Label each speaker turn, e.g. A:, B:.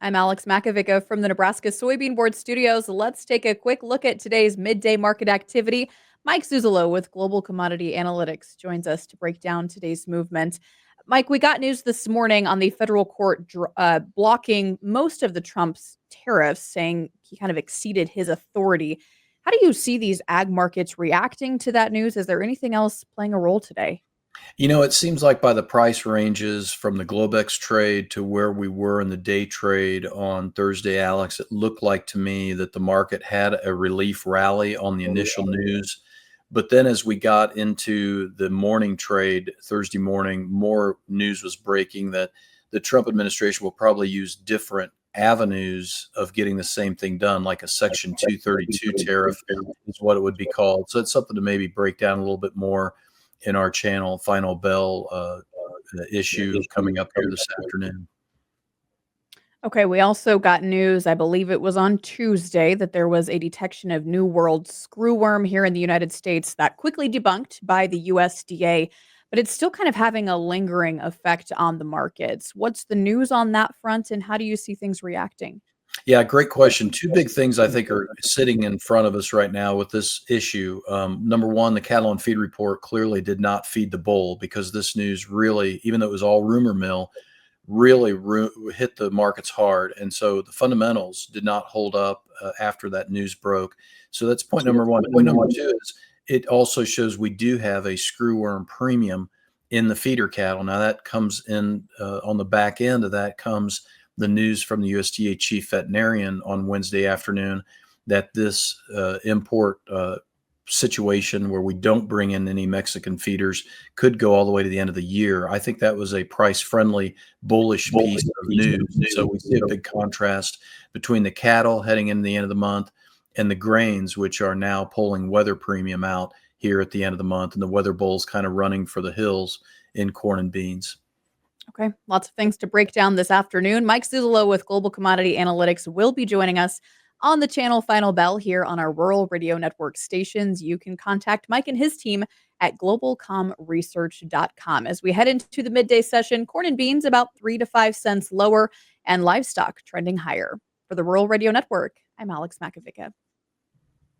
A: I'm Alex Makovica from the Nebraska Soybean Board Studios. Let's take a quick look at today's midday market activity. Mike Zuzolo with Global Commodity Analytics joins us to break down today's movement. Mike, we got news this morning on the federal court blocking most of the Trump's tariffs, saying he kind of exceeded his authority. How do you see these ag markets reacting to that news? Is there anything else playing a role today?
B: It seems like by the price ranges from the Globex trade to where we were in the day trade on Thursday, Alex, it looked like to me that the market had a relief rally on the initial news. But then as we got into the morning trade Thursday morning, more news was breaking that the Trump administration will probably use different avenues of getting the same thing done, like a Section 232 tariff is what it would be called. So it's something to maybe break down a little bit more in our channel. Final bell issue coming up here this afternoon.
A: Okay, we also got news, I believe it was on Tuesday, that there was a detection of New World screwworm here in the United States that quickly debunked by the USDA, but it's still kind of having a lingering effect on the markets. What's the news on that front, and how do you see things reacting?
B: Yeah, great question. Two big things I think are sitting in front of us right now with this issue. Number one, the cattle and feed report clearly did not feed the bull, because this news really, even though it was all rumor mill, really hit the markets hard. And so the fundamentals did not hold up after that news broke. So that's point number one. Point number two is it also shows we do have a screwworm premium in the feeder cattle. Now that comes in on the back end of that comes the news from the USDA chief veterinarian on Wednesday afternoon that this import situation where we don't bring in any Mexican feeders could go all the way to the end of the year. I think that was a price-friendly, bullish piece of news. So we see a big contrast between the cattle heading into the end of the month and the grains, which are now pulling weather premium out here at the end of the month, and the weather bulls kind of running for the hills in corn and beans.
A: Okay, lots of things to break down this afternoon. Mike Zuzolo with Global Commodity Analytics will be joining us on the channel Final Bell here on our rural radio network stations. You can contact Mike and his team at globalcomresearch.com. As we head into the midday session, corn and beans about 3 to 5 cents lower, and livestock trending higher. For the Rural Radio Network, I'm Alex Makovica.